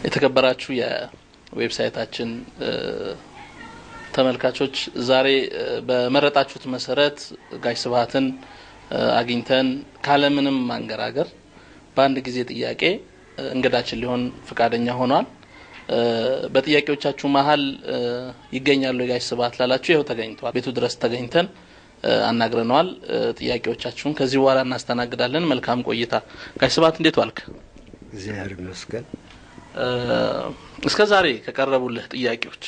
የተከበራችሁ የዌብሳይታችን ተመልካቾች ዛሬ በመረጣችሁት መሰረት ጋሽ ስብሃትን አግኝተን ካለምንም ማንገራገር በአንድ ጊዜ ጥያቄ እንግዳችን ሊሆን ፍቃደኛ ሆኗል። በጥያቄዎቻችሁ መሃል ይገኛሉ ጋሽ ስብሃት ላላችሁ ይሄው ተገኝቷል። ቤቱ ድረስ ተገኝተን አናግረናል። ጥያቄዎቻችሁን ከዚህ በኋላ እናስተናግዳለን። መልካም ቆይታ። ጋሽ ስብሃት እንዴት ዋልክ? እግዚአብሔር ይመስገን። እስከ ዛሬ ከቀረቡልህ ጥያቄዎች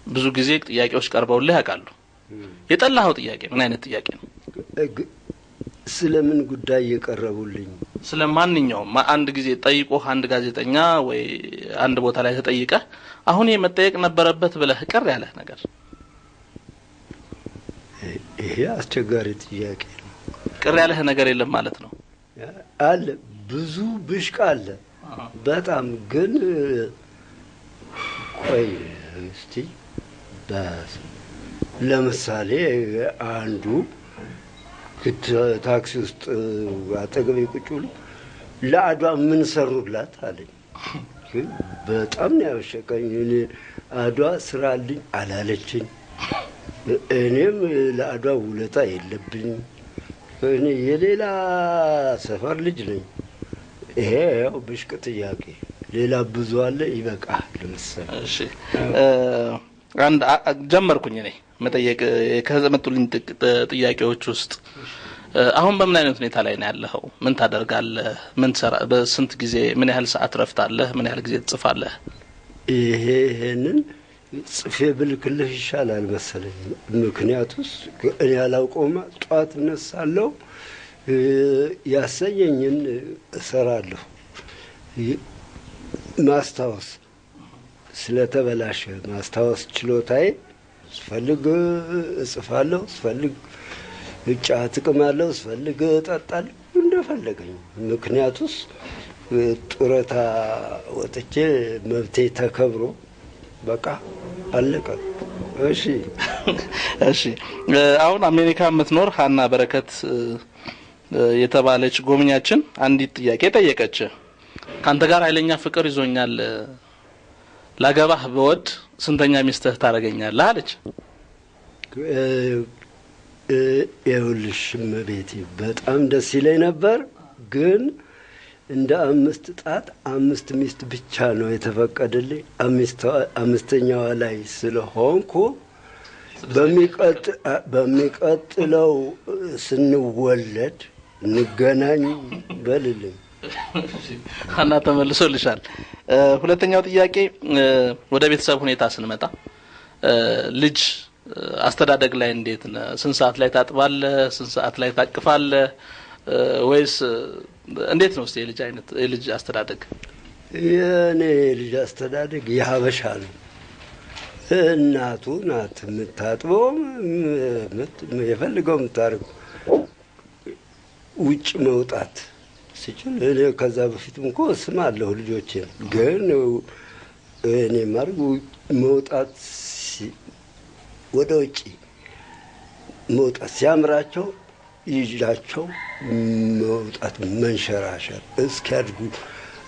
ብዙ ጊዜ ጥያቄዎች ቀርበውልህ ያውቃሉ። የጠላኸው ጥያቄ ምን አይነት ጥያቄ ነው? ስለምን ጉዳይ የቀረቡልኝ? ስለማንኛውም አንድ ጊዜ ጠይቆ አንድ ጋዜጠኛ ወይ አንድ ቦታ ላይ ተጠይቀህ አሁን የመጠየቅ ነበረበት ብለህ ቅር ያለህ ነገር? ይሄ አስቸጋሪ ጥያቄ ነው። ቅር ያለህ ነገር የለም ማለት ነው? አለ፣ ብዙ ብሽቅ አለ። በጣም ግን ቆይ እስቲ ለምሳሌ አንዱ ታክሲ ውስጥ አጠገቤ ቁጭ ብሎ ለአድዋ ምን ሰሩላት አለኝ። ግን በጣም ነው ያበሸቀኝ። እኔ አድዋ ስራልኝ አላለችኝ። እኔም ለአድዋ ውለታ የለብኝም። እኔ የሌላ ሰፈር ልጅ ነኝ። ይሄ ያው ብሽቅ ጥያቄ። ሌላ ብዙ አለ። ይበቃል ለምሳሌ። እሺ አንድ ጀመርኩኝ እኔ መጠየቅ ከዘመጡልኝ ጥያቄዎች ውስጥ አሁን በምን አይነት ሁኔታ ላይ ነው ያለኸው? ምን ታደርጋለህ? ምን ሰራ? በስንት ጊዜ ምን ያህል ሰዓት ረፍታለህ? ምን ያህል ጊዜ ትጽፋለህ? ይሄንን ጽፌ ብልክልህ ይሻላል መሰለኝ። ምክንያቱስ እኔ አላውቀውም። ጧት እነሳለሁ፣ ያሰኘኝን እሰራለሁ። ማስታወስ ስለተበላሸ ማስታወስ ችሎታዬ ስፈልግ እጽፋለሁ፣ ስፈልግ እጫትቅማለሁ፣ ስፈልግ እጠጣለሁ፣ እንደፈለገኝ። ምክንያቱስ ጡረታ ወጥቼ መብቴ ተከብሮ በቃ አለቀ። እሺ አሁን አሜሪካ የምትኖር ሀና በረከት የተባለች ጎብኛችን አንዲት ጥያቄ ጠየቀች። ካንተ ጋር ኃይለኛ ፍቅር ይዞኛል፣ ላገባህ በወድ ስንተኛ ሚስትህ ታረጋኛለህ አለች። ይኸውልሽ እመቤቴ በጣም ደስ ይለኝ ነበር፣ ግን እንደ 5 ጣት 5 ሚስት ብቻ ነው የተፈቀደልኝ። አምስተኛዋ ላይ ስለሆንኩ በሚቀጥለው ስንወለድ እንገናኝ በልልኝ። ሀና ተመልሶልሻል። ሁለተኛው ጥያቄ ወደ ቤተሰብ ሁኔታ ስንመጣ ልጅ አስተዳደግ ላይ እንዴት ነው? ስንት ሰዓት ላይ ታጥባለህ? ስንት ሰዓት ላይ ታቅፋለህ? ወይስ እንዴት ነው የልጅ አስተዳደግ? የኔ ልጅ አስተዳደግ የሀበሻ ነው። እናቱ ናት የምታጥበው፣ የፈልገው የምታደርገው። ውጭ መውጣት ሲችል እኔ ከዛ በፊትም እኮ ስማለሁ ልጆቼን። ግን እኔ ማርጉ መውጣት ወደ ውጭ መውጣት ሲያምራቸው ይዣቸው መውጣት፣ መንሸራሸር እስኪያድጉ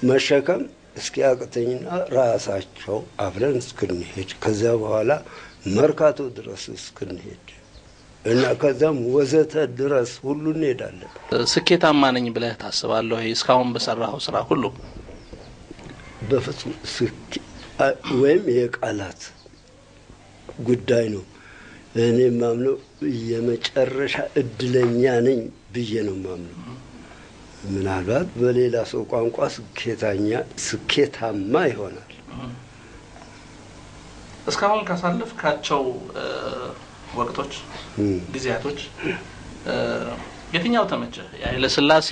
መሸከም እስኪያቅተኝና ራሳቸው አብረን እስክንሄድ ከዚያ በኋላ መርካቶ ድረስ እስክንሄድ እና ከዛም ወዘተ ድረስ ሁሉ እንሄዳለን። ስኬታማ ነኝ ብለህ ታስባለህ? እስካሁን በሰራው ስራ ሁሉ? በፍጹም ወይም የቃላት ጉዳይ ነው። እኔ ማምነው የመጨረሻ እድለኛ ነኝ ብዬ ነው ማምነው። ምናልባት በሌላ ሰው ቋንቋ ስኬታማ ይሆናል። እስካሁን ካሳለፍካቸው ወቅቶች ጊዜያቶች የትኛው ተመቸህ? የኃይለ ሥላሴ፣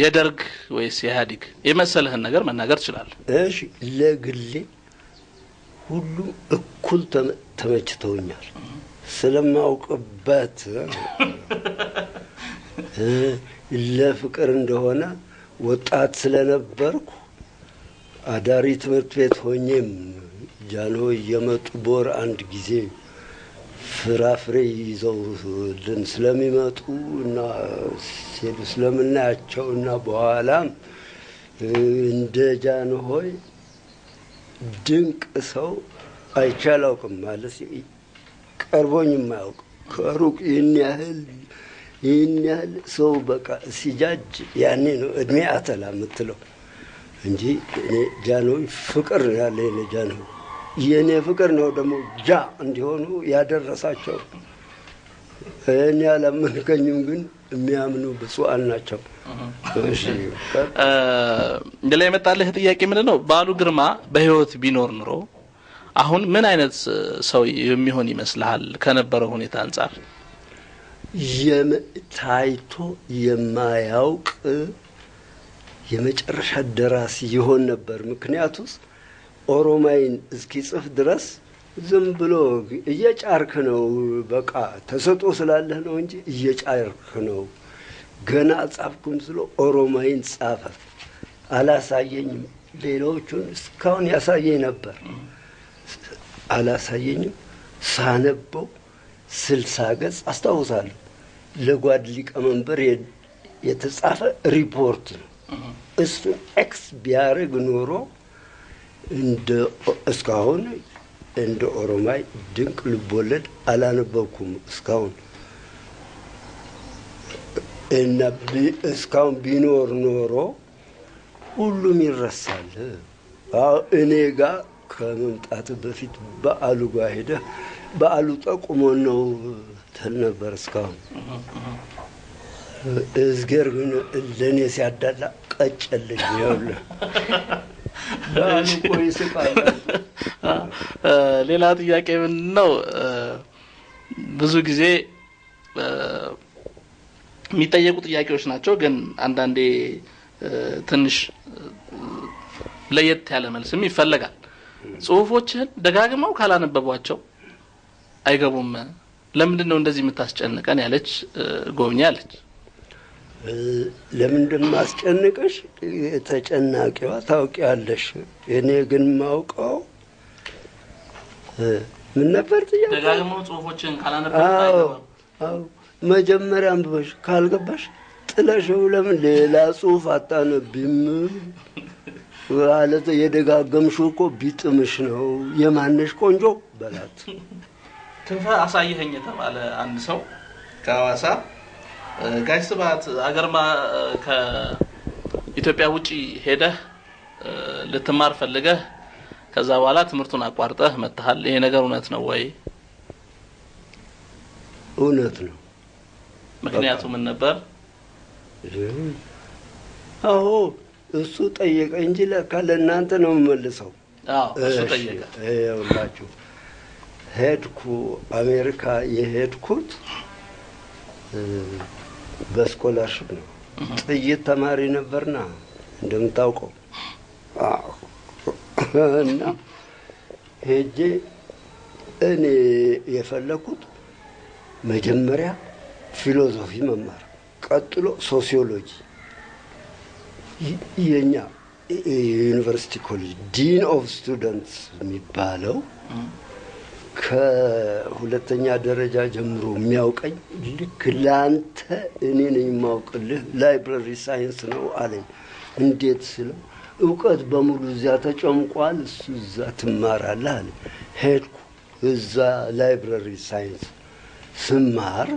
የደርግ ወይስ የኢህአዴግ? የመሰለህን ነገር መናገር ትችላለህ። እሺ ለግሌ ሁሉም እኩል ተመችተውኛል። ስለማውቅበት ለፍቅር እንደሆነ ወጣት ስለነበርኩ አዳሪ ትምህርት ቤት ሆኜም ጃኖ እየመጡ በወር አንድ ጊዜ ፍራፍሬ ይዘውልን ስለሚመጡ እና ሲሉ ስለምናያቸው እና በኋላም እንደ ጃንሆይ ድንቅ ሰው አይቻላውቅም ማለት ቀርቦኝ የማያውቅ ከሩቅ ይህን ያህል ሰው በቃ ሲጃጅ ያኔ ነው እድሜ አተላ የምትለው እንጂ እኔ ጃንሆይ ፍቅር ያለ ጃንሆይ የኔ ፍቅር ነው ደግሞ ጃ እንዲሆኑ ያደረሳቸው እኔ አላመንከኝም ግን የሚያምኑ ብፁዓን ናቸው። እሺ እንደላይ መጣለህ ጥያቄ ምንድነው ባሉ ግርማ በህይወት ቢኖር ኑሮ አሁን ምን አይነት ሰው የሚሆን ይመስልሃል ከነበረው ሁኔታ አንፃር? ታይቶ የማያውቅ የመጨረሻ ደራሲ ይሆን ነበር። ምክንያቱስ ኦሮማይን እስኪጽፍ ድረስ ዝም ብሎ እየጫርክ ነው በቃ ተሰጦ ስላለህ ነው እንጂ እየጫርክ ነው። ገና ጻፍኩም ስለ ኦሮማይን ጻፈ አላሳየኝም። ሌሎቹን እስካሁን ያሳየኝ ነበር አላሳየኝም። ሳነበው 60 ገጽ አስታውሳለሁ። ለጓድ ሊቀመንበር የተጻፈ ሪፖርት ነው። እሱን ኤክስ ቢያደርግ ኖሮ እስካሁን እንደ ኦሮማይ ድንቅ ልቦለድ አላነበብኩም እስካሁን እና እስካሁን ቢኖር ኖሮ ሁሉም ይረሳል። እኔ ጋር ከመምጣት በፊት በዓሉ ጋር ሄደህ በዓሉ ጠቁሞ ነው ትል ነበር እስካሁን። እዝገር ግን ለኔ ሲያዳላ ቀጨልኝ ይኸውልህ በዓሉ ቆይ ስቃል። ሌላ ጥያቄ ምንድነው ብዙ ጊዜ የሚጠየቁ ጥያቄዎች ናቸው ግን አንዳንዴ ትንሽ ለየት ያለ መልስም ይፈልጋል። ጽሁፎችን ደጋግመው ካላነበቧቸው አይገቡም ለምንድነው እንደዚህ የምታስጨንቀን ያለች ጎብኛ አለች። ለምንድን ማስጨንቀሽ ተጨናቂዋ ታውቂያለሽ። እኔ ግን ማውቀው ምን ነበር ጥያቄ? ደጋግመው ጽሁፎችን ካላነበብሽ አዎ መጀመሪያ አንብበሽ ካልገባሽ ጥለሽው ለምን ሌላ ጽሁፍ አታነብም? ማለት የደጋገምሽው እኮ ቢጥምሽ ነው። የማንሽ ቆንጆ በላት። ክንፈ አሳየኸኝ የተባለ አንድ ሰው ከሐዋሳ ጋሽ ስብሐት አገርማ ከኢትዮጵያ ውጪ ሄደህ ልትማር ፈልገህ ከዛ በኋላ ትምህርቱን አቋርጠህ መጥተሃል። ይሄ ነገር እውነት ነው ወይ? እውነት ነው። ምክንያቱ ምን ነበር? አዎ እሱ ጠየቀ እንጂ ለካ ለእናንተ ነው የምመልሰው። እሱ ጠየቀ። ይኸውላችሁ ሄድኩ አሜሪካ የሄድኩት በስኮላርሽፕ ነው። ጥይት ተማሪ ነበርና እንደምታውቀው እና ሄጄ እኔ የፈለኩት መጀመሪያ ፊሎሶፊ መማር ቀጥሎ ሶሲዮሎጂ የኛ ዩኒቨርሲቲ ኮሌጅ ዲን ኦፍ ስቱደንትስ የሚባለው ከሁለተኛ ደረጃ ጀምሮ የሚያውቀኝ ልክ ላንተ እኔ ነኝ የማውቅልህ ላይብረሪ ሳይንስ ነው አለኝ። እንዴት ስለው እውቀት በሙሉ እዚያ ተጨምቋል እሱ እዛ ትማራለህ አለ። ሄድኩ እዛ ላይብረሪ ሳይንስ ስማር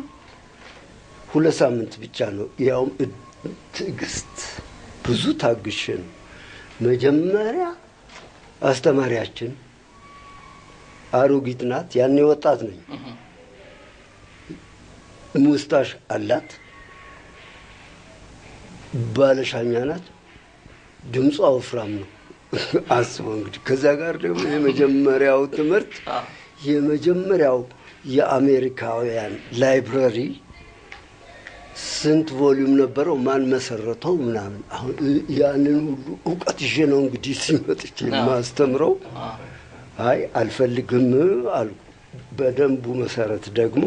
2 ሳምንት ብቻ ነው። ያውም ትዕግስት ብዙ ታግሼ ነው። መጀመሪያ አስተማሪያችን አሮጊት ናት። ያኔ ወጣት ነኝ። ሙስታሽ አላት። ባለሻኛ ናት። ድምጿ ወፍራም ነው። አስበው እንግዲህ ከዛ ጋር ደግሞ የመጀመሪያው ትምህርት የመጀመሪያው የአሜሪካውያን ላይብረሪ ስንት ቮሊዩም ነበረው ማን መሰረተው ምናምን። አሁን ያንን ሁሉ ዕውቀት ይዤ ነው እንግዲህ ሲመጥቼ ማስተምረው። አይ አልፈልግም አልኩ። በደንቡ መሰረት ደግሞ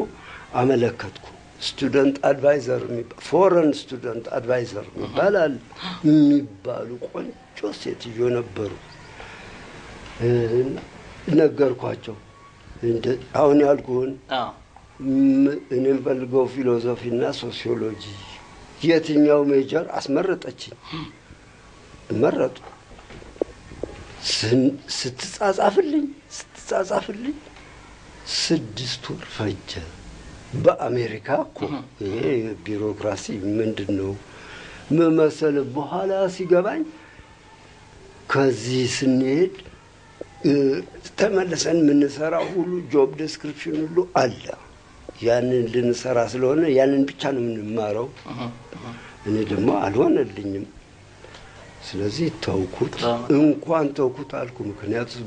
አመለከትኩ። ስቱደንት አድቫይዘር ፎረን ስቱደንት አድቫይዘር ይባላል የሚባሉ ቆንጆ ሴትዮ ነበሩ። ነገርኳቸው አሁን ያልኩህን እኔም ፈልገው ፊሎሶፊና ሶሲዮሎጂ የትኛው ሜጀር አስመረጠችኝ። መረጡ። ስትጻጻፍልኝ 6 ወር ፈጀ። በአሜሪካ እኮ ይሄ ቢሮክራሲ ምንድነው መመሰል በኋላ ሲገባኝ ከዚህ ስንሄድ ተመለሰን የምንሰራው ሁሉ ጆብ ዲስክሪፕሽን ሁሉ አለ። ያንን ልንሰራ ስለሆነ ያንን ብቻ ነው የምንማረው። እኔ ደግሞ አልሆነልኝም። ስለዚህ ተውኩት። እንኳን ተውኩት አልኩ። ምክንያቱም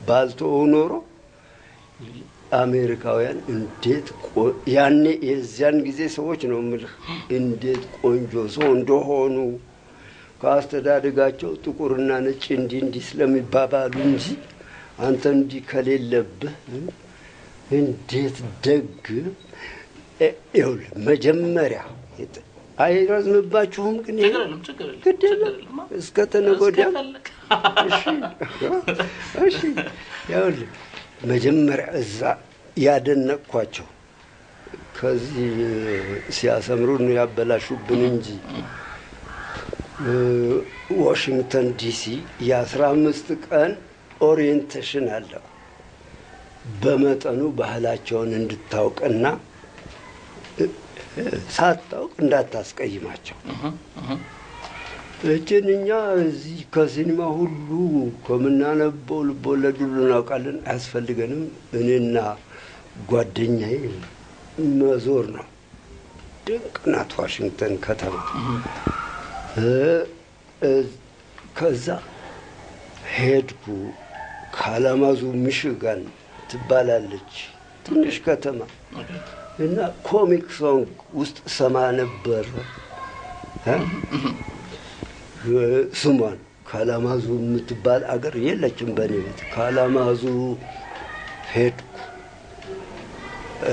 ባልተው ኖሮ አሜሪካውያን እንዴት ያኔ የዚያን ጊዜ ሰዎች ነው የምልህ እንዴት ቆንጆ ሰው እንደሆኑ ካስተዳደጋቸው ጥቁርና ነጭ እንዲህ ስለሚባባሉ እንጂ አንተ እንዲህ ከሌለብህ እንዴት ደግ ይኸውልህ መጀመሪያ አይረዝምባችሁም ግን ግዴለም እስከ ተነጎዲያ እሺ ይኸውልህ መጀመሪያ እዛ ያደነቅኳቸው ከዚህ ሲያሰምሩን ያበላሹብን እንጂ ዋሽንግተን ዲሲ የ15 ቀን ኦሪየንቴሽን አለ። በመጠኑ ባህላቸውን እንድታውቅና ሳታውቅ እንዳታስቀይማቸው። እኛ እዚህ ከሲኒማ ሁሉ ከምናነበው ልቦለድ ሁሉ እናውቃለን። አያስፈልገንም። እኔና ጓደኛዬ መዞር ነው። ድንቅ ናት ዋሽንግተን ከተማ። ከዛ ሄድኩ። ካላማዙ ሚሽጋን ትባላለች ትንሽ ከተማ እና ኮሚክ ሶንግ ውስጥ ሰማ ነበር። ስሟን ካላማዙ የምትባል አገር የለችም በኔ ቤት። ካላማዙ ሄድኩ።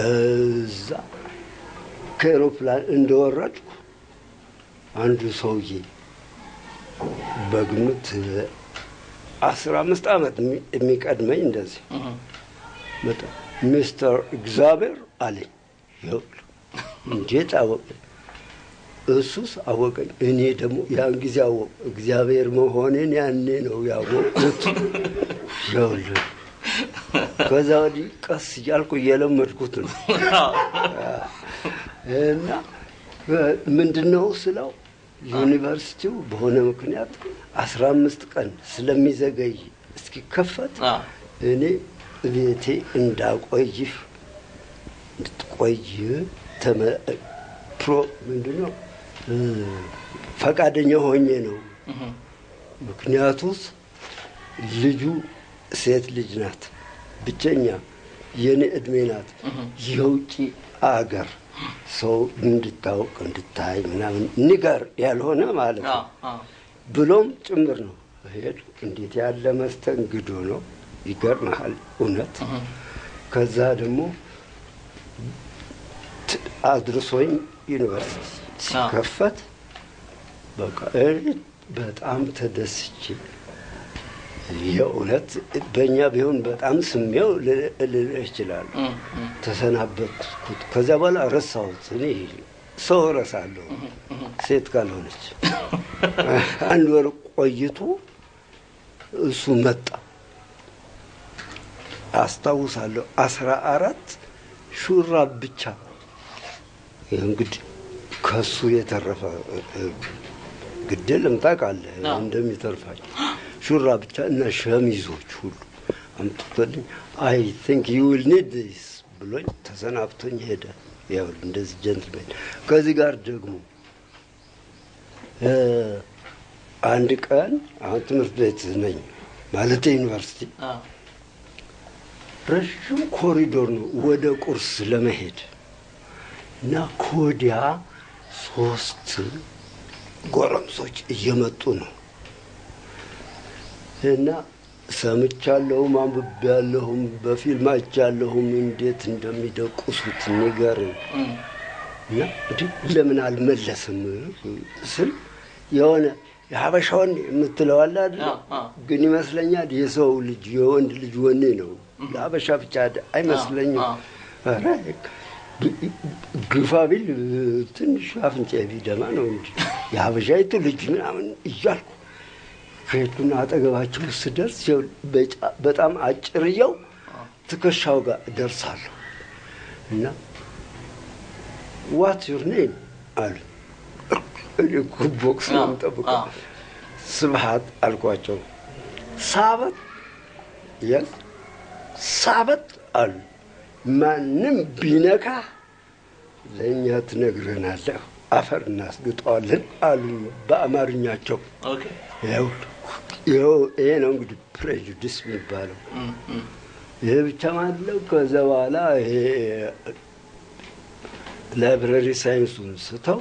እዛ ከአውሮፕላን እንደወረድኩ አንዱ ሰውዬ በግምት 15 ዓመት የሚቀድመኝ እንደዚህ መጣ። ሚስተር እግዚአብሔር አለኝ። ይኸውልህ እንዴት አወቀኝ? እሱስ አወቀኝ። እኔ ደግሞ ያን ጊዜ አወቅ እግዚአብሔር መሆኔን ያኔ ነው ያወቅሁት። ይኸውልህ ከዛ ወዲህ ቀስ እያልኩ እየለመድኩት ነው። እና ምንድነው ስለው ዩኒቨርሲቲው በሆነ ምክንያት 15 ቀን ስለሚዘገይ እስኪከፈት እኔ ቤቴ እንዳቆይህ እንድትቆይ ምንድነው ፈቃደኛ ሆኜ ነው። ምክንያቱስ ልጁ ሴት ልጅ ናት፣ ብቸኛ የኔ እድሜ ናት። የውጪ አገር ሰው እንድታውቅ እንድታይ ምናምን ንገር ያልሆነ ማለት ነው ብሎም ጭምር ነው። ሄድ እንዴት ያለ መስተንግዶ ነው! ይገርምሃል እውነት። ከዛ ደግሞ አድርሶኝ ዩኒቨርሲቲ ሲከፈት በቃ በጣም ተደስቼ የእውነት በእኛ ቢሆን በጣም ስሜው ልልህ ይችላል። ተሰናበትኩት። ከዛ በኋላ ረሳሁት። እኔ ሰው ረሳለሁ ሴት ካልሆነች። አንድ ወር ቆይቶ እሱ መጣ። አስታውሳለሁ 14 ሹራብ ብቻ እንግዲህ ከሱ የተረፈ ግድልም ታውቃለህ እንደሚተርፋቸው ሹራብ ብቻ እና ሸሚዞች ሁሉ አምጥቶልኝ አይ ቲንክ ዩ ዊል ኒድ ዲስ ብሎኝ ተሰናብቶኝ ሄደ። ያው እንደዚህ ጀንትልሜን። ከዚህ ጋር ደግሞ አንድ ቀን አሁን ትምህርት ቤት ነኝ ማለት ዩኒቨርሲቲ ረጅም ኮሪዶር ነው ወደ ቁርስ ለመሄድ እና ኮዲያ 3 ጎረምሶች እየመጡ ነው እና ሰምቻለሁም አንብቤያለሁም በፊልም አይቻለሁም እንዴት እንደሚደቁሱት ነገር እና ለምን አልመለስም ስል የሆነ የሀበሻውን የምትለው አለ አይደል? ግን ይመስለኛል የሰው ልጅ የወንድ ልጅ ወኔ ነው። ለሀበሻ ብቻ አይመስለኝም። ኧረ ግፋ ቢል ትንሽ አፍንጫ ቢደማ ነው እንጂ የሀበሻይቱ ልጅ ምናምን እያልኩ ሄድኩና አጠገባቸው ስደርስ በጣም አጭርየው ትከሻው ጋር ደርሳለሁ እና what your name አሉ። ቦክስ ነው የምጠብቀው። ስብሐት አልኳቸው። ሳበት የስ ሳበት አሉ። ማንም ቢነካ ለእኛ ትነግረናለህ፣ አፈር እናስግጠዋለን አሉ በአማርኛቸው። ይሄ ነው እንግዲህ ፕሬጁዲስ የሚባለው። ይሄ ብቻ ማለው። ከዛ በኋላ ይሄ ላይብረሪ ሳይንሱን ስተው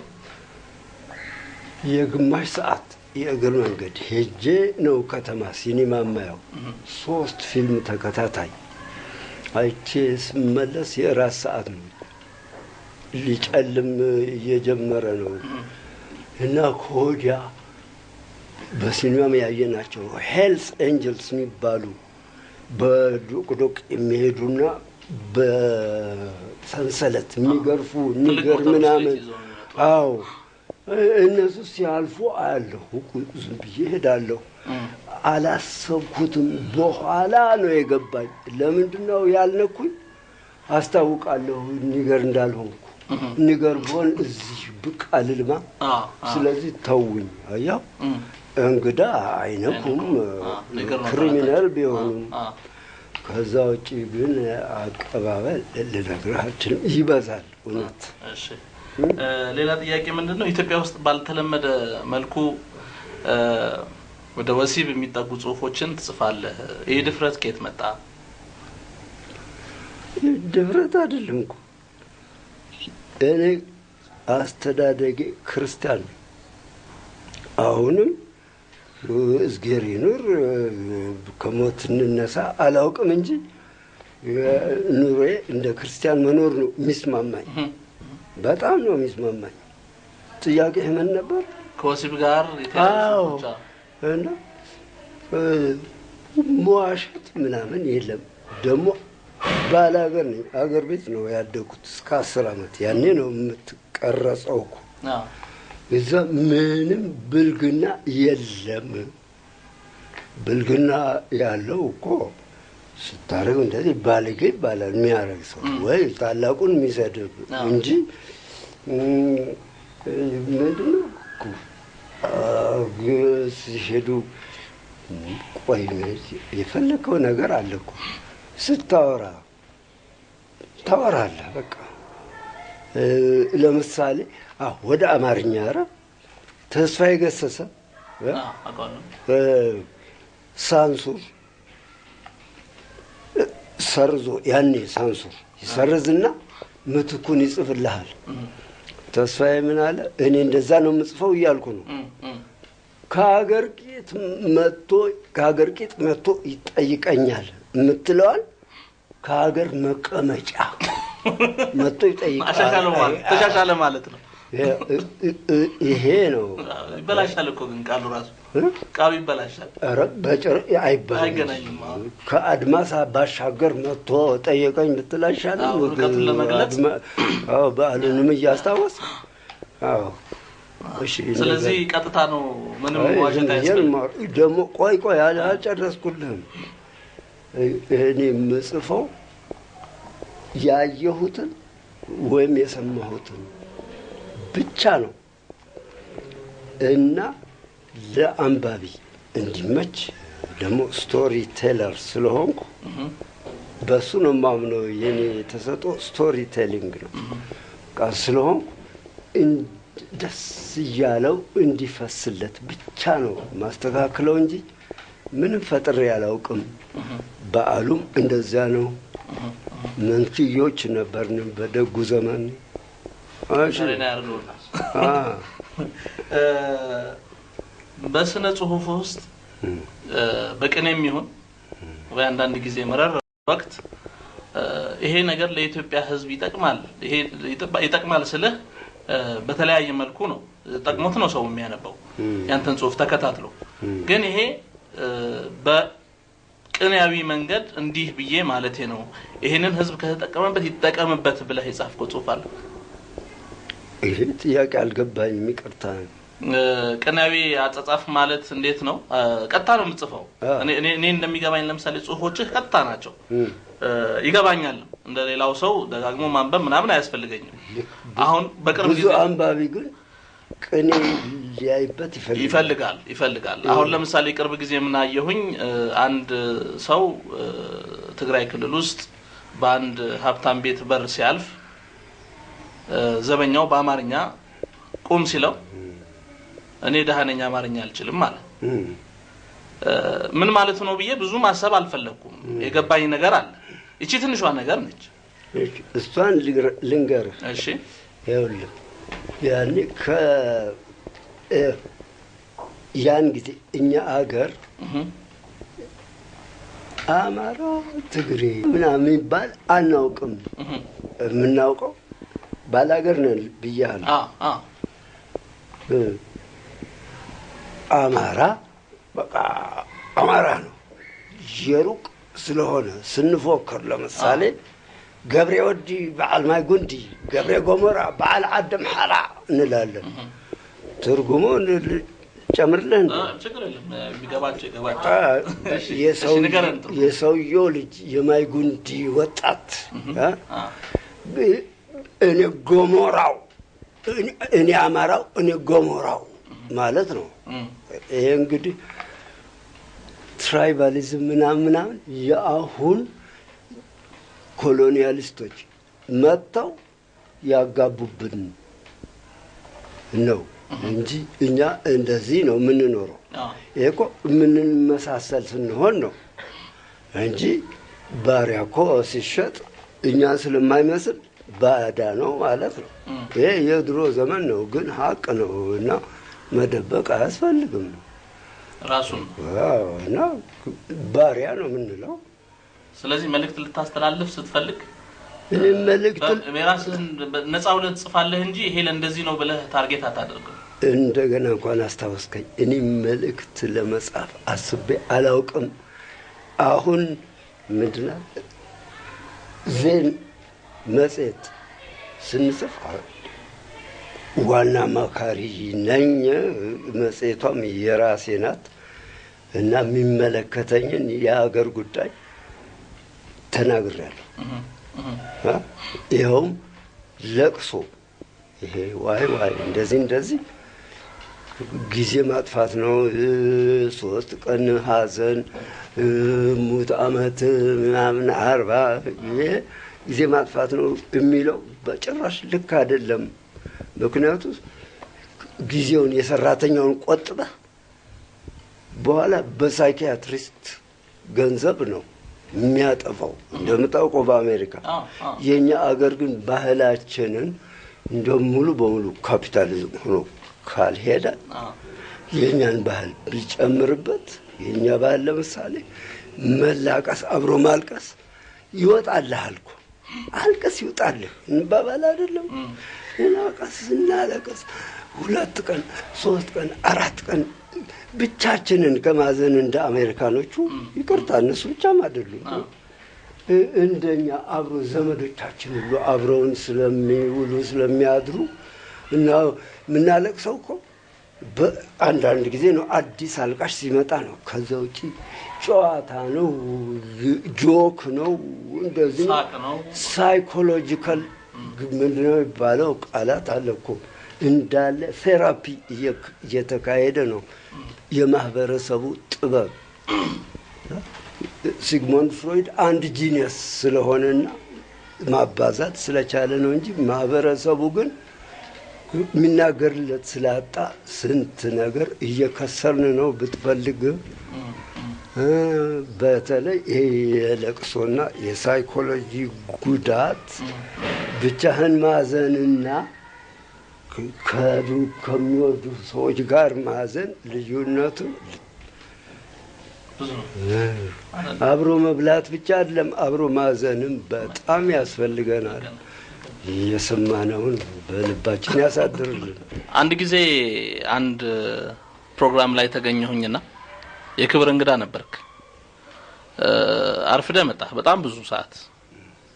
የግማሽ ሰዓት የእግር መንገድ ሄጄ ነው ከተማ ሲኒማ ማየው። 3 ፊልም ተከታታይ አይቼ ስመለስ የራስ ሰዓት ነው፣ ሊጨልም እየጀመረ ነው እና ከወዲያ በሲኒማም ያየናቸው ሄልስ ኤንጀልስ የሚባሉ በዶቅዶቅ የሚሄዱና በሰንሰለት የሚገርፉ ንገር ምናምን አዎ እነሱ ሲያልፉ አያለሁ። ዝም ብዬ ሄዳለሁ። አላሰብኩትም። በኋላ ነው የገባኝ። ለምንድነው ያልነኩኝ? አስታውቃለሁ ንገር እንዳልሆንኩ። ንገር ብሆን እዚህ ብቅ አልልማ። ስለዚህ ተውኝ። አያው እንግዳ አይነኩም ክሪሚናል ቢሆኑም። ከዛ ውጪ ግን አቀባበል ልነግርህ አልችልም። ይበዛል እውነት። እሺ ሌላ ጥያቄ ምንድነው? ኢትዮጵያ ውስጥ ባልተለመደ መልኩ ወደ ወሲብ የሚጠጉ ጽሁፎችን ትጽፋለህ። ይሄ ድፍረት ከየት መጣ? ድፍረት አይደለም እኮ እኔ አስተዳደጌ ክርስቲያን ነው። አሁንም እዝጌር ይኑር ከሞት እንነሳ አላውቅም እንጂ ኑሮዬ እንደ ክርስቲያን መኖር ነው የሚስማማኝ። በጣም ነው የሚስማማኝ። ጥያቄ ምን ነበር? ከወሲብ ጋር የተያያዘ ብቻ እና መዋሸት ምናምን የለም። ደግሞ ባላገር ነኝ። አገር ቤት ነው ያደኩት እስከ 10 ዓመት። ያኔ ነው የምትቀረጸው እኮ። እዛ ምንም ብልግና የለም። ብልግና ያለው እኮ ስታረግ እንደዚህ ባለጌ ይባላል የሚያረግ ሰው ወይ ታላቁን የሚሰድብ እንጂ ምንድነው ሲሄዱ ቆይ የፈለከው ነገር አለ እኮ ስታወራ ታወራለህ። በቃ ለምሳሌ ወደ አማርኛ ተስፋዬ ገሰሰ ሳንሱር ሰርዞ ያኔ ሳንሱር ይሰርዝና ምትኩን ይጽፍልሃል። ተስፋዬ ምን አለ? እኔ እንደዛ ነው የምጽፈው እያልኩ ነው። ከሀገር ቂጥ መጥቶ ይጠይቀኛል የምትለዋል ከሀገር መቀመጫ መጥቶ ይጠይቃል። ተሻሻለ ማለት ነው። ይሄ ነው። ይበላሻል እኮ ግን ቃሉ ይበላሻል። ኧረ አይገናኝም። ከአድማስ ባሻገር መጥቶ ጠየቀኝ ብትላሻል ርቀቱን ለመግለጽ በዓሉንም እያስታወስ እሺ። ስለዚህ ቀጥታ ነው ምንም ዋሽንታ ያስፈልግ። ደግሞ ቆይ አልጨረስኩልህም። እኔ የምጽፈው ያየሁትን ወይም የሰማሁትን ብቻ ነው እና ለአንባቢ እንዲመች ደግሞ ስቶሪ ቴለር ስለሆንኩ በሱ ነው የማምነው። የኔ ተሰጥኦ ስቶሪ ቴሊንግ ነው። ቃል ስለሆንኩ ደስ እያለው እንዲፈስለት ብቻ ነው ማስተካክለው እንጂ ምንም ፈጥሬ አላውቅም። በዓሉም እንደዚያ ነው። መንትዮች ነበርን በደጉ ዘመን። በስነ ጽሁፍ ውስጥ በቅኔም ይሁን ወይ አንዳንድ ጊዜ መረር ወቅት ይሄ ነገር ለኢትዮጵያ ሕዝብ ይጠቅማል። ይሄ ይጠቅማል ስልህ በተለያየ መልኩ ነው ጠቅሞት ነው ሰው የሚያነበው ያንተን ጽሁፍ ተከታትሎ። ግን ይሄ በቅኔያዊ መንገድ እንዲህ ብዬ ማለቴ ነው ይሄንን ሕዝብ ከተጠቀመበት ይጠቀምበት ብለህ የጻፍከው ጽሁፍ አለ? ይሄ ጥያቄ አልገባኝም። ይቅርታ። ቀናዊ አጻጻፍ ማለት እንዴት ነው? ቀጥታ ነው የምጽፈው? እኔ እንደሚገባኝ ለምሳሌ ጽሁፎችህ ቀጥታ ናቸው። ይገባኛል። እንደሌላው ሰው ደጋግሞ ማንበብ ምናምን አያስፈልገኝም። አሁን በቅርብ ጊዜ ብዙ አንባቢ ግን ቅኔ ሊያይበት ይፈልጋል። አሁን ለምሳሌ ቅርብ ጊዜ ምን አየሁኝ? አንድ ሰው ትግራይ ክልል ውስጥ በአንድ ሀብታም ቤት በር ሲያልፍ ዘበኛው በአማርኛ ቁም ሲለው እኔ ደሃነኛ አማርኛ አልችልም ማለት ምን ማለት ነው ብዬ ብዙ ማሰብ አልፈለኩም። የገባኝ ነገር አለ። እቺ ትንሿ ነገር ነች። እሷን ልንገር። እሺ ይኸውልህ ያኔ ያን ጊዜ እኛ አገር አማራ ትግሬ ምናምን ይባል አናውቅም። የምናውቀው ባላገር ነን ብያለሁ። አማራ በቃ አማራ ነው። የሩቅ ስለሆነ ስንፎክር ለምሳሌ ገብሬ ወዲ በዓል ማይ ጉንዲ ገብሬ ጎሞራ በዓል አደም ሐራ እንላለን። ትርጉሙ ጨምርልን የሰውየው ልጅ የማይ ጉንዲ ወጣት እኔ ጎሞራው እኔ አማራው እኔ ጎሞራው ማለት ነው። ይሄ እንግዲህ ትራይባሊዝም ምናምን የአሁን ኮሎኒያሊስቶች መጥተው ያጋቡብን ነው እንጂ እኛ እንደዚህ ነው የምንኖረው። ይሄ እኮ የምንመሳሰል ስንሆን ነው እንጂ ባሪያ እኮ ሲሸጥ እኛን ስለማይመስል ባዳ ነው ማለት ነው። ይሄ የድሮ ዘመን ነው ግን ሀቅ ነው እና መደበቅ አያስፈልግም። ራሱን እና ባሪያ ነው የምንለው። ስለዚህ መልእክት ልታስተላልፍ ስትፈልግ እኔ መልእክት በራስህን ነፃው ልትጽፋለህ እንጂ ይሄ ለእንደዚህ ነው ብለህ ታርጌት አታደርግም። እንደገና እንኳን አስታወስከኝ። እኔ መልእክት ለመጻፍ አስቤ አላውቅም። አሁን ምንድነው ዜን መጽሔት ስንጽፍ ዋና ማካሪ ነኝ። መጽሔቷም የራሴ ናት እና የሚመለከተኝን የሀገር ጉዳይ ተናግሬያለሁ። ይኸውም ለቅሶ ይሄ ዋይ እንደዚህ ጊዜ ማጥፋት ነው። 3 ቀን ሀዘን ሙት ዓመት ምናምን 40 ጊዜ ማጥፋት ነው የሚለው በጭራሽ ልክ አይደለም። ምክንያቱም ጊዜውን የሰራተኛውን ቆጥበህ በኋላ በሳይኪያትሪስት ገንዘብ ነው የሚያጠፋው እንደምታውቀው በአሜሪካ። የኛ አገር ግን ባህላችንን እንደሙሉ በሙሉ ካፒታሊዝም ሆኖ ካልሄደ የኛን ባህል ቢጨምርበት የኛ ባህል ለምሳሌ መላቀስ አብሮ ማልቀስ ይወጣልሃል እኮ አልቀስ ይወጣልህ እንባባል አይደለም? እናቀስ እናለቀስ 2 ቀን 3 ቀን 4 ቀን ብቻችንን ከማዘን እንደ አሜሪካኖቹ ይቅርታ እነሱ ብቻም አይደሉም እንደኛ አብሮ ዘመዶቻችን ሁሉ አብረውን ስለሚውሉ ስለሚያድሩ እና ምናለቅሰው እኮ በአንዳንድ ጊዜ ነው አዲስ አልቃሽ ሲመጣ ነው። ከዛ ውጪ ጨዋታ ነው ጆክ ነው እንደዚህ ሳይኮሎጂካል ምንድነው የሚባለው ቃላት አለ እኮ እንዳለ ቴራፒ እየተካሄደ ነው። የማህበረሰቡ ጥበብ ሲግመንድ ፍሮይድ አንድ ጂኒየስ ስለሆነና ማባዛት ስለቻለ ነው እንጂ ማህበረሰቡ ግን የሚናገርለት ስላጣ ስንት ነገር እየከሰርን ነው ብትፈልግ። በተለይ ይሄ የለቅሶና የሳይኮሎጂ ጉዳት ብቻህን ማዘንና ከሚወዱ ሰዎች ጋር ማዘን ልዩነቱ አብሮ መብላት ብቻ አይደለም አብሮ ማዘንም በጣም ያስፈልገናል። የሰማነውን በልባችን ያሳድርልን። አንድ ጊዜ አንድ ፕሮግራም ላይ ተገኘሁኝና የክብር እንግዳ ነበርክ። አርፍደ መጣ በጣም ብዙ ሰዓት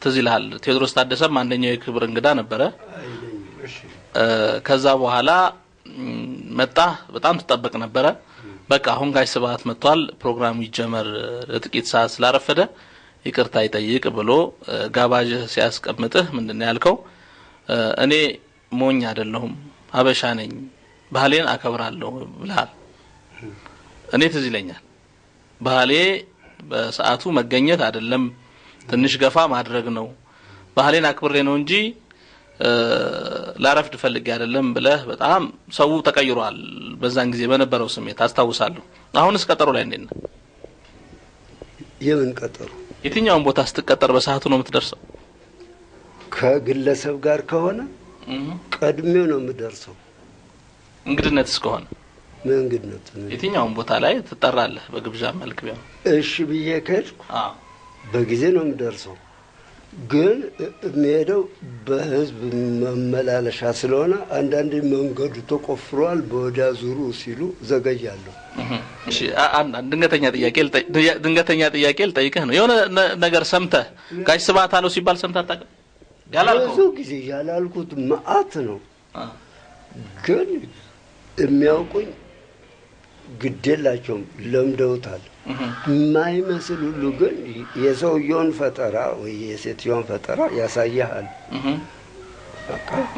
ትዝ ይልሃል። ቴዎድሮስ ታደሰም አንደኛው የክብር እንግዳ ነበረ። ከዛ በኋላ መጣ በጣም ተጠበቅ ነበር በቃ አሁን ጋሽ ስብሐት መጥቷል ፕሮግራሙ ይጀመር ለጥቂት ሰዓት ስላረፈደ ይቅርታ ይጠይቅ ብሎ ጋባዥ ሲያስቀምጥህ ምንድነው ያልከው እኔ ሞኝ አይደለሁም ሀበሻ ነኝ ባህሌን አከብራለሁ ብለሃል እኔ ትዝ ይለኛል ባህሌ በሰዓቱ መገኘት አይደለም ትንሽ ገፋ ማድረግ ነው ባህሌን አክብሬ ነው እንጂ ላረፍድ ፈልጌ አይደለም ብለህ በጣም ሰው ተቀይሯል በዛን ጊዜ በነበረው ስሜት አስተዋውሳለሁ አሁንስ ቀጠሮ ላይ እንዴት ነው የምን ቀጠሮ የትኛውን ቦታ ስትቀጠር በሰዓቱ ነው የምትደርሰው ከግለሰብ ጋር ከሆነ ቀድሜው ነው የምደርሰው እንግድነትስ ከሆነ መንገድነት የትኛውን ቦታ ላይ ተጠራለህ በግብዣ መልክ ቢሆን እሺ ብዬ ከሄድኩ በጊዜ ነው የምደርሰው ግን የሚሄደው በህዝብ መመላለሻ ስለሆነ አንዳንዴ መንገዱ ተቆፍሯል በወዲያ ዙሩ ሲሉ ዘገያለሁ እሺ ድንገተኛ ጥያቄ ልጠይቅህ ነው የሆነ ነገር ሰምተህ ጋሽ ስብሐት አለው ሲባል ሰምተህ አታውቅም ያላልከው ብዙ ጊዜ ያላልኩት መዓት ነው ግን የሚያውቁኝ ግዴላቸውም ለምደውታል ማይመስል ሁሉ ግን የሰውየውን ፈጠራ ወይ የሴትዮን ፈጠራ ያሳያል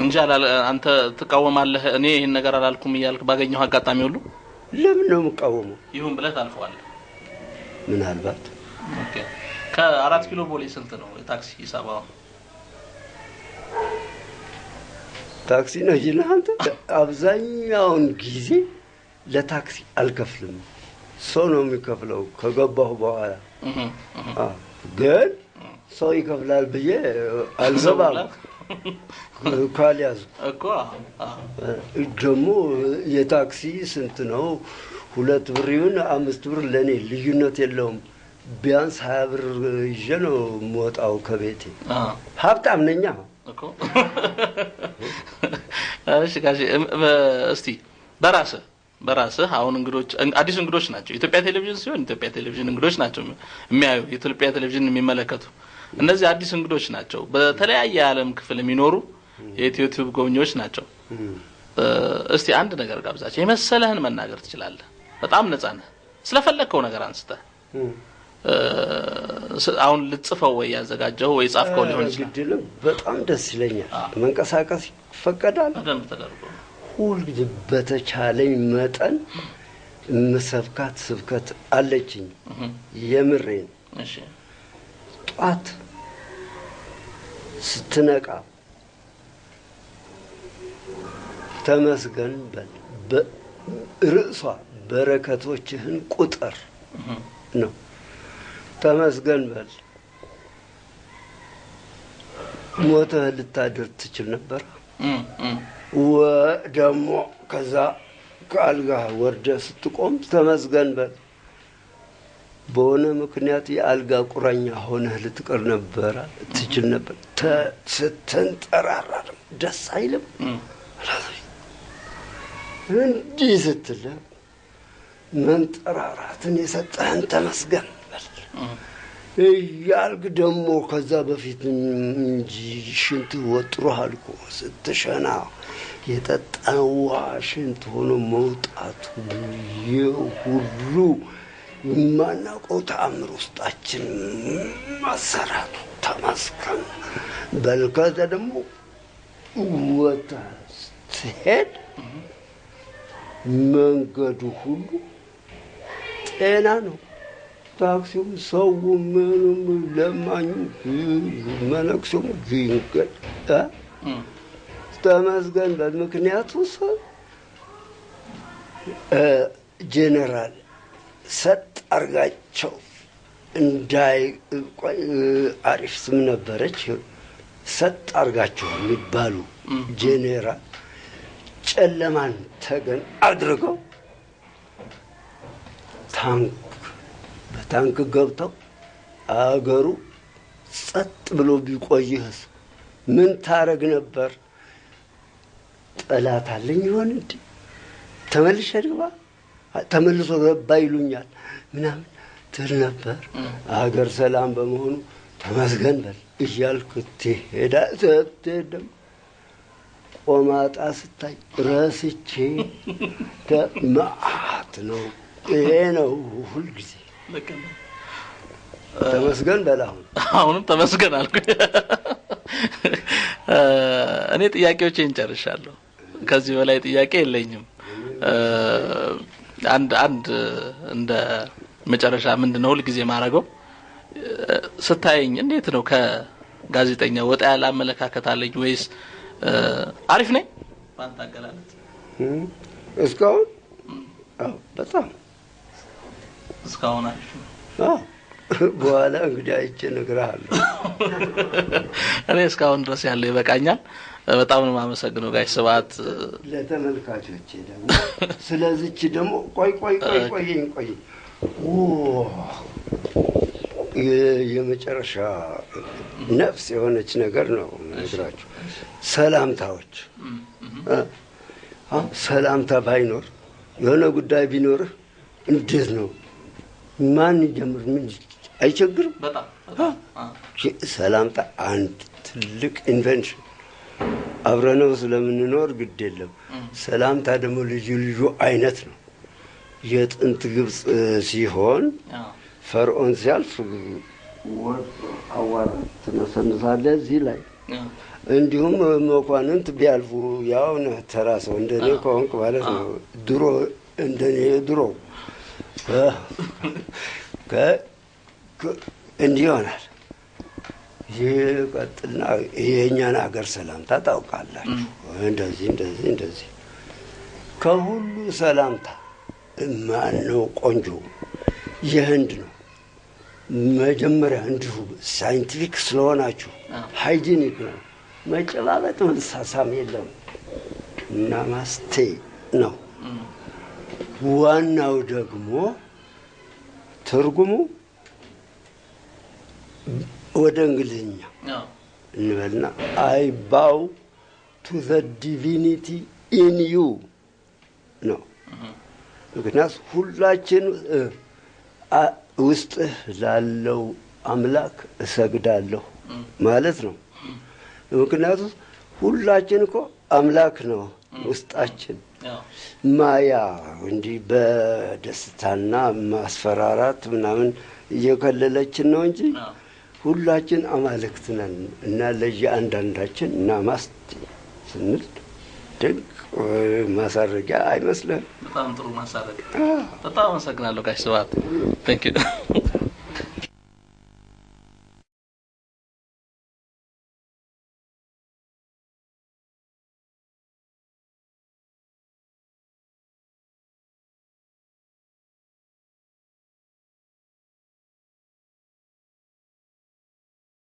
እንጂ አንተ ተቃወማለህ እኔ ይሄን ነገር አላልኩም ይያልክ ባገኘው አጋጣሚ ሁሉ ለምን ነው የምቃወመው ይሁን ብለህ ታልፈዋል ምናልባት ኦኬ ከ4 ኪሎ ቦሌ ስንት ነው የታክሲ ሂሳባው ታክሲ ነው ይላንተ አብዛኛውን ጊዜ ለታክሲ አልከፍልም ሰው ነው የሚከፍለው ከገባሁ በኋላ ግን ሰው ይከፍላል ብዬ አልገባም ካልያዙ እኮ ደግሞ የታክሲ ስንት ነው 2 ብር ይሁን 5 ብር ለኔ ልዩነት የለውም ቢያንስ 20 ብር ይዤ ነው የምወጣው ከቤቴ ሀብታም ነኝ እኮ እሺ ጋሽ እስቲ በራስህ አሁን እንግዶች አዲስ እንግዶች ናቸው ኢትዮጵያ ቴሌቪዥን ሲሆን ኢትዮጵያ ቴሌቪዥን እንግዶች ናቸው የሚያዩ ኢትዮጵያ ቴሌቪዥን የሚመለከቱ እነዚህ አዲስ እንግዶች ናቸው በተለያየ ዓለም ክፍል የሚኖሩ የዩቲዩብ ጎብኚዎች ናቸው እስቲ አንድ ነገር ጋብዛቸው የመሰለህን መናገር ትችላለህ በጣም ነፃ ነህ ስለፈለከው ነገር አንስተህ አሁን ልጽፈው ወይ ያዘጋጀው ወይ ጻፍከው ሊሆን ይችላል በጣም ደስ ይለኛል መንቀሳቀስ ይፈቀዳል በደንብ ተደርጎ ሁሉ በተቻለኝ መጠን መስፍካት ስብከት አለችኝ የምሬን እሺ ጧት ስትነቃ ተመስገን በርዕሷ በረከቶችህን ቁጥር ነው ተመስገን በል ሞተህ ልታድር ትችል ነበር ወደሞ ከዛ ካልጋ ወርደ ስትቆም ተመስገን በል በሆነ ምክንያት የአልጋ ቁራኛ ሆነህ ልትቀር ነበር ትችል ነበር ስትንጠራራ ደስ አይልም እንዲህ ስትል መንጠራራትን የሰጠህን ተመስገን በል ያልክ ደሞ ከዛ በፊት እንጂ ሽንት ወጥሮሃል እኮ ስትሸና የጠጣው ሽንት ሆኖ መውጣቱ የሁሉ ማናቆ ተአምር ውስጣችን ማሰራቱ ተመስገን በል ከዛ ደሞ ወጣት መንገዱ ሁሉ ጤና ነው ታክሲው ሰው ምንም ለማኙ መነክሱም ይንገድ ተመስገን በምክንያቱ ጄኔራል ሰጥ አርጋቸው እንዳይ አሪፍ ስም ነበረች ሰጥ አርጋቸው የሚባሉ ጄኔራል ጨለማን ተገን አድርገው በታንክ ገብተው አገሩ ጸጥ ብሎ ቢቆይስ ምን ታረግ ነበር ጠላት አለኝ ይሆን እንዴ ተመልሼ ልግባ ተመልሶ ገባ ይሉኛል ምናምን ትል ነበር አገር ሰላም በመሆኑ ተመስገን በል እያልኩ ትሄዳለህ ቆማጣ ስታይ ረስቼ ማአት ነው ይሄ ነው ሁልጊዜ ተመስገን በላሁን አሁንም ተመስገን አልኩኝ እኔ ጥያቄዎችን ጨርሻለሁ ከዚህ በላይ ጥያቄ የለኝም አንድ እንደ መጨረሻ ምንድነው ሁሉ ጊዜ ማረገው ስታየኝ እንዴት ነው ከጋዜጠኛ ወጣ ያለ አመለካከት አለኝ ወይስ አሪፍ ነኝ ባንተ አገላለጽ እስካሁን በጣም እስካሁን አሪፍ በኋላ እንግዲህ አይቼ እነግርሃለሁ እኔ እስካሁን ድረስ ያለው ይበቃኛል በጣም ነው ማመሰግነው ጋሽ ስብሐት ለተመልካቾቼ ደግሞ ስለዚህ ደግሞ ቆይ የመጨረሻ ነፍስ የሆነች ነገር ነው ነግራችሁ ሰላምታዎች ሰላምታ ባይኖር የሆነ ጉዳይ ቢኖር እንዴት ነው ማን ይጀምር ምን አይቸግርም በጣም ሰላምታ አንድ ትልቅ ኢንቨንሽን አብረነው ስለምንኖር ግድ የለም ሰላምታ ደግሞ ልዩ አይነት ነው የጥንት ግብጽ ሲሆን ፈርዖን ሲያልፍ አዋራ ተነሰነሳለ እዚህ ላይ እንዲሁም መኳንንት ቢያልፉ ያው ነው ተራሰው እንደኔ ኮንክ ማለት ነው ድሮ እንደኔ ድሮ እንዲሆናል ይቀጥልና የኛን ሀገር ሰላምታ ታውቃላችሁ እንደዚህ ከሁሉ ሰላምታ ማን ነው ቆንጆ የህንድ ነው መጀመሪያ እንዲሁ ሳይንቲፊክ ስለሆናችሁ ሃይጂኒክ ነው መጨባበጥ መሳሳም የለም ናማስቴ ነው ዋናው ደግሞ ትርጉሙ ወደ እንግሊዝኛ እንበልና I bow to the divinity in you ነው ምክንያቱም ሁላችን ውስጥ ላለው አምላክ እሰግዳለሁ ማለት ነው ምክንያቱም ሁላችን እኮ አምላክ ነው ውስጣችን ማያ እንዲ በደስታና ማስፈራራት ምናምን እየከለለችን ነው እንጂ ሁላችን አማልክት ነን እና ለየአንዳንዳችን ናማስቴ ስንል ድንቅ ማሳረጊያ አይመስልም በጣም ጥሩ ማሳረጊያ በጣም አመሰግናለሁ ጋሽ ስብሐት Thank you